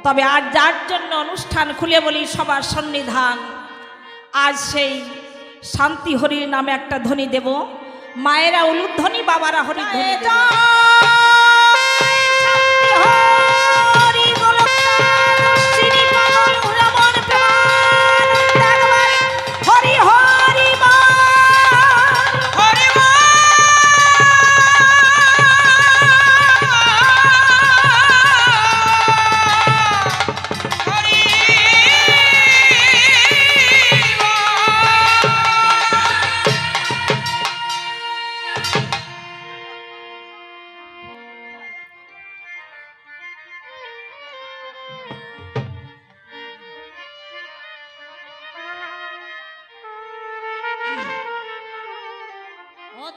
তবে আজ যার জন্য অনুষ্ঠান খুলে বলি সবার সন্নিধান, আজ সেই শান্তি হরির নামে একটা ধ্বনি দেব। মায়েরা উলুধ্বনি, বাবারা হরি ধ্বনি দেব।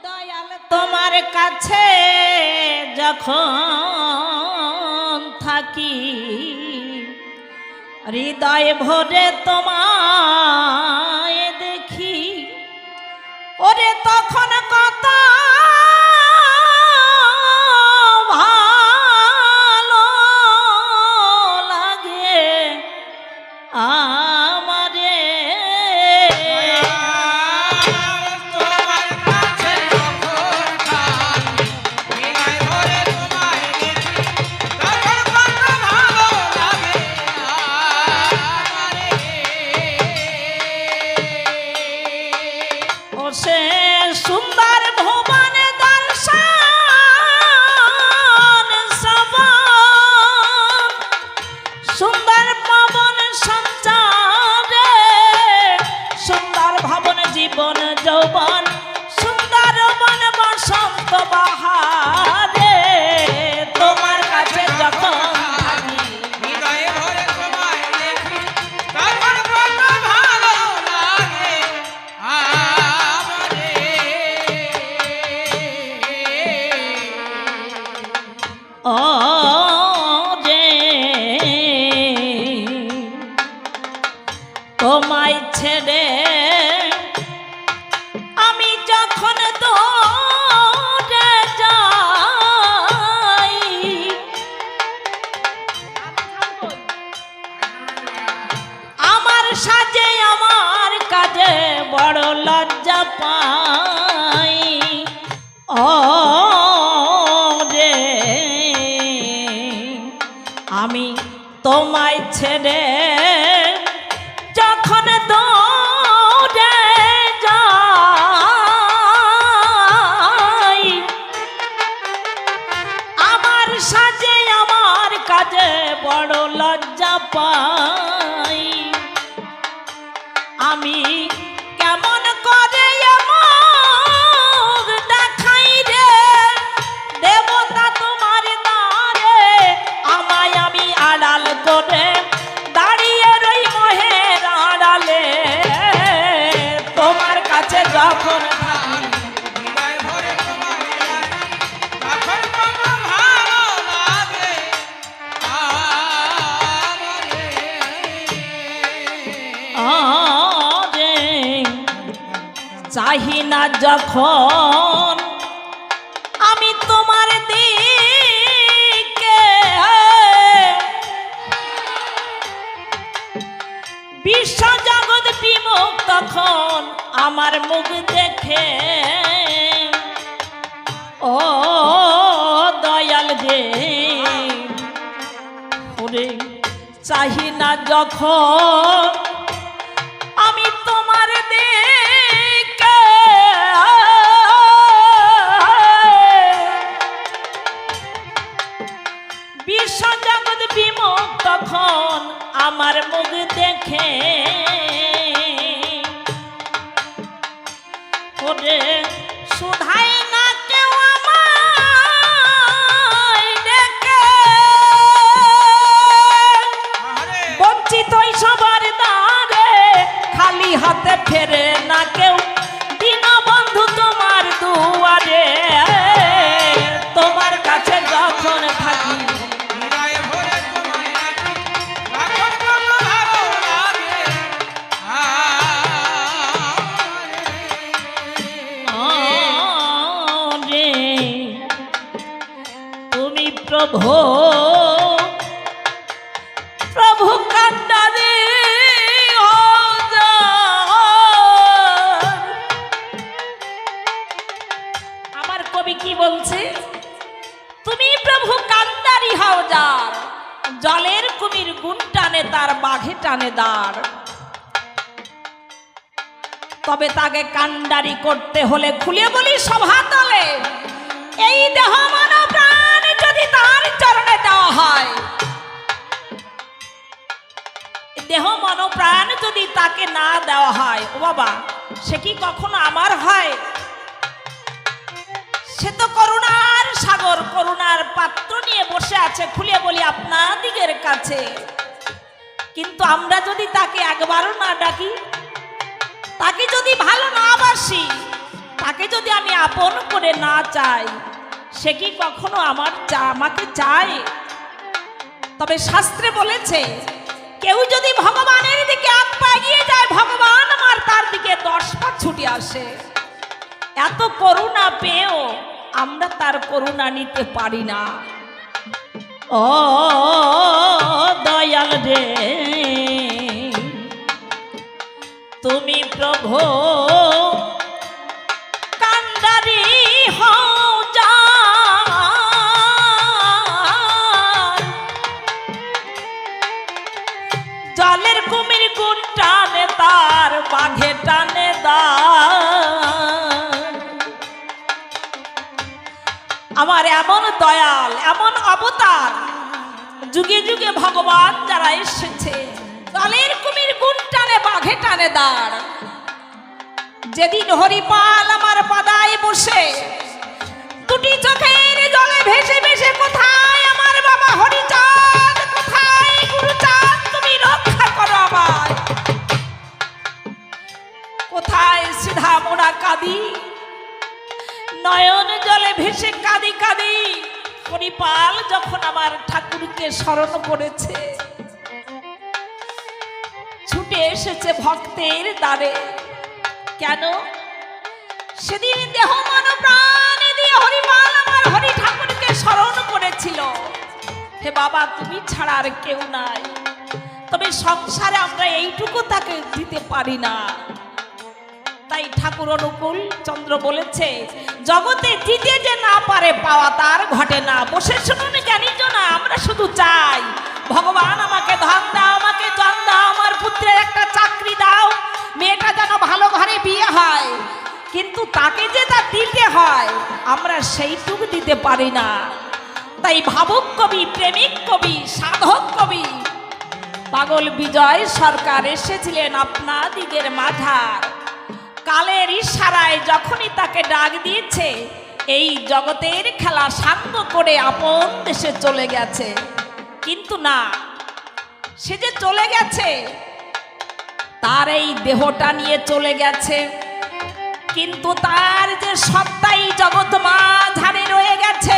দয়াল তোমার কাছে যখন থাকি, হৃদয় ভরে তোমায় দেখি, ওরে তখন কত ভালো লাগে আমারে। সে সুন্দর ভুবন দর্শন সবন, সুন্দর পবন সঞ্চারে, সুন্দর ভবন জীবন যৌবন, সুন্দর বন বসন্ত বাহারে। তোমার কাছে যখন থাকি, হৃদয়ে ভরে তোমায় দেখি, তখন কত ভালো লাগে আমারে। ও রে তোমায় ছেড়ে আমি যখন দূরে যাই, আমার সাজে আমার কাজে বড় লজ্জা পাই। ও রে আমি তোমায় ছেড়ে যখন দূরে যাই, আমার সাজে আমার কাজে বড় লজ্জা পাই। আমি কেমন করে মুখ দেখাই রে দেবতা তোমার দ্বারে, আমায় আমি আড়াল করে দাঁড়িয়ে রই মোহের আড়ালে। তোমার কাছে যখন থাকি, হৃদয়ে ভরে তোমায় দেখি, তখন কত ভালো লাগে আমারে। আরে চাহি না যখন আমি তোমার দিকে, বিশ্ব জগৎ বিমুখ তখন আমার মুখ দেখে। ও দয়াল রে ওরে চাহি না যখন আমি তোমার দিকে, বিশ্ব জগৎ বিমুখ তখন আমার মুখ দেখে। ওরে শুধাই না কেউ আমায় ডেকে, বঞ্চিত সবার দ্বারে খালি হাতে ফেরে না কেউ, দীনবন্ধু তোমার দুয়ারে। তোমার কাছে যখন থাকি, হৃদয়ে ভরে তোমায় দেখি, তখন কত ভালো লাগে আমারে। রে তুমি প্রভু জলের কুমির গুণ টানে তার বাঘে টানে দাঁড়। তবে তাকে কান্ডারি করতে হলে খুলে বলি সভা তলে, এই দেহ মন প্রাণ যদি তার চরণে দেওয়া হয়, দেহ মন প্রাণ যদি তাকে না দেওয়া হয়, ও বাবা সে কি কখনো আমার হয়? সে তো করুণার সাগর, করুণার পাত্র নিয়ে বসে আছে খুলে বলি আপনাদিগের কাছে। কিন্তু আমরা যদি তাকে একবারও না ডাকি, তাকে যদি ভালো না বাসি, তাকে যদি আমি আপন করে না চাই, সে কি কখনো আমাকে চায়? তবে শাস্ত্রে বলেছে কেউ যদি ভগবানের দিকে এক পা এগিয়ে যায়, ভগবান আমার তার দিকে 10 পা ছুটে আসে। এত করুণা পেয়েও আমরা তার করুণা নিতে পারি না। ও দয়াল রে, তুমি প্রভু কান্ডারি হও যার, জলের কুমির গুণ টানে তার বাঘে টানে দাঁড়। আমার এমন দয়াল, এমন অবতার যুগে যুগে ভগবান যারা এসেছে, জলের কুমির গুণ টানে বাঘে টানে দাঁড়। যেদিন হরিপাল আমার পাদায় বসে দুটি চোখের জলে ভেসে ভেসে, কোথায় আমার বাবা হরিচাঁদ, কোথায় গুরুচাঁদ, তুমি রক্ষা করো আমায়, কোথায় সিধা মোড়া কাঁদি, নয়ন জলে ভেসে কাঁদি কাঁদি। হরিপাল যখন আমার ঠাকুরকে স্মরণ করেছে, ছুটে এসেছে ভক্তের দ্বারে। কেন? সেদিন দেহ মন প্রাণ দিয়ে হরিপাল আমার হরি ঠাকুরকে স্মরণ করেছিল, হে বাবা তুমি ছাড়া আর কেউ নাই। তবে সংসারে আমরা এইটুকু তাকে দিতে পারি না। তাই ঠাকুর অনুকূল চন্দ্র বলেছে, জগতে দিতে যে না পারে পাওয়া তার ঘটে না। বসে শুনুন জ্ঞানী জনা, আমরা শুধু চাই ভগবান আমাকে ধন দাও, আমাকে জন দাও, আমার পুত্রের একটা চাকরি দাও, মেয়েটা যেন ভালো ঘরে বিয়ে হয়। কিন্তু তাকে যে তা দিতে হয়, আমরা সেইটুকু দিতে পারি না। তাই ভাবুক কবি, প্রেমিক কবি, সাধক কবি পাগল বিজয় সরকার এসেছিলেন আপনাদিগের মাঝার। কালের ইশারায় যখনই তাকে ডাক দিয়েছে, এই জগতের খেলা সাঙ্গ করে আপন দেশে চলে গেছে। কিন্তু না, সে যে চলে গেছে তার এই দেহটা নিয়ে চলে গেছে, কিন্তু তার যে সত্তাই জগৎ মাঝারে রয়ে গেছে।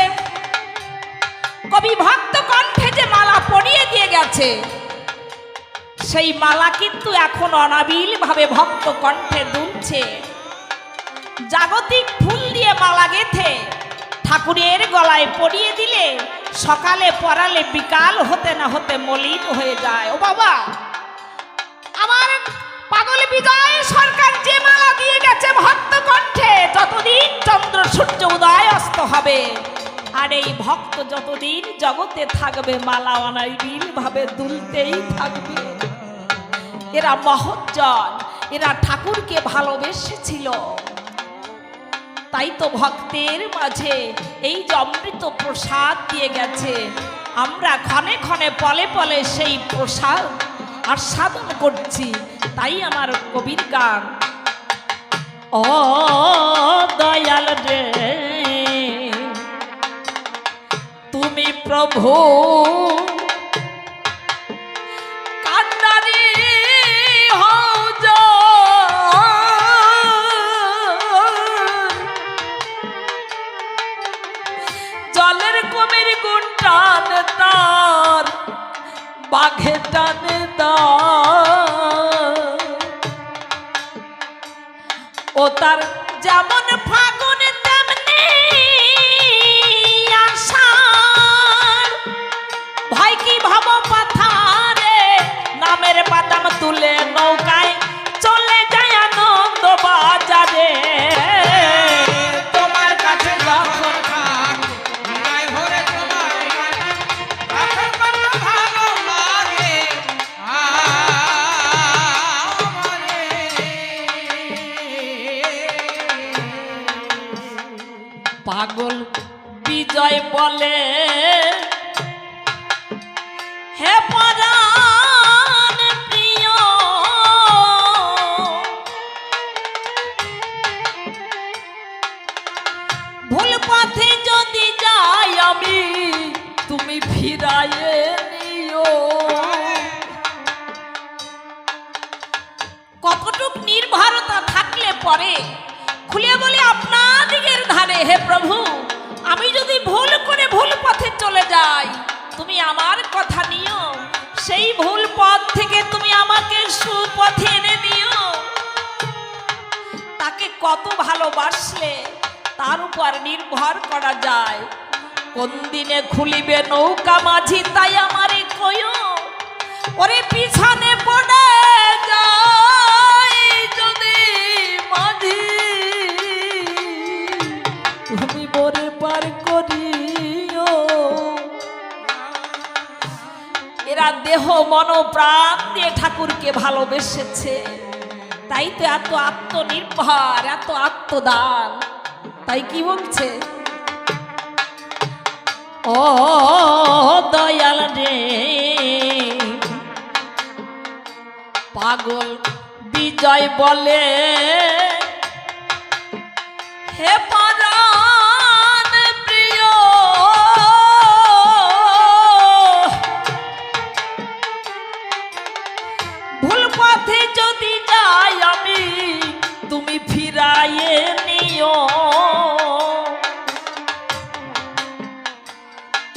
কবি ভক্ত কণ্ঠে যে মালা পরিয়ে দিয়ে গেছে, সেই মালা কিন্তু এখন অনাবিল ভাবে ভক্ত কণ্ঠে দুলছে। জাগতিক ফুল দিয়ে মালা গেথে ঠাকুরের গলায় পরিয়ে দিলে, সকালে পরালে বিকাল হতে না হতে মলিন হয়ে যায়। ও বাবা, আমার পাগল বিজয় সরকার যে মালা দিয়ে গেছে ভক্ত কণ্ঠে, যতদিন চন্দ্র সূর্য উদয় অস্ত হবে, আর এই ভক্ত যতদিন জগতে থাকবে, মালা অনাবিল ভাবে দুলতেই থাকবে। এরা মহৎজন, এরা ঠাকুরকে ভালোবেসেছিল। তাই তো ভক্তের মাঝে এই যে অমৃত প্রসাদ দিয়ে গেছে, আমরা ক্ষণে ক্ষণে পলে পলে সেই প্রসাদ আস্বাদন করছি। তাই আমার কবির গান, ও দয়াল রে তুমি প্রভু কান্ডারি হও জলের কুমির গুণ টানে তার বাঘে টানে ও তার যেমন ফাগুন তেমনি আষাঢ়, ভয় কি ভাব পাথারে নামের বাদাম তুলে নৌকায় চলে যায় আনন্দ বাজারে। তোমার কাছে যখন থাক নাই ভরে তোমার রাখো ভালো বলে হে পরাণ প্রিয় ভুল পথে যদি যাই আমি তুমি ফিরাইয়ে নিও। কতটুক নির্ভরতা থাকলে পরে খুলে বলে আপনাদিগের ধারে হে প্রভু আমি যদি ভুল করে ভুল পথে চলে যাই তুমি আমার কথা নিও, সেই ভুল পথ থেকে তুমি আমাকে সুপথে এনে দিও। তাকে কত ভালোবাসলে তার উপর নির্ভর করা যায়। কোন দিনে খুলিবে নৌকা মাঝি তাই আমারে কইও, ওরে পিছনে পড়ে যাই যদি মাঝি তুমি মোরে পার করিও। এরা দেহ মন প্রাণ দিয়ে ঠাকুরকে ভালোবেসেছে, তাই তো এত আত্মনির্ভর, এত আত্মদান। তাই কি বলছে, ও দয়াল রে পাগল বিজয় বলে হে পরাণ প্রিয় ভুল পথে যদি যাই আমি তুমি ফিরাইয়ে নিও।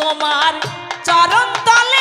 তোমার চরণ তলে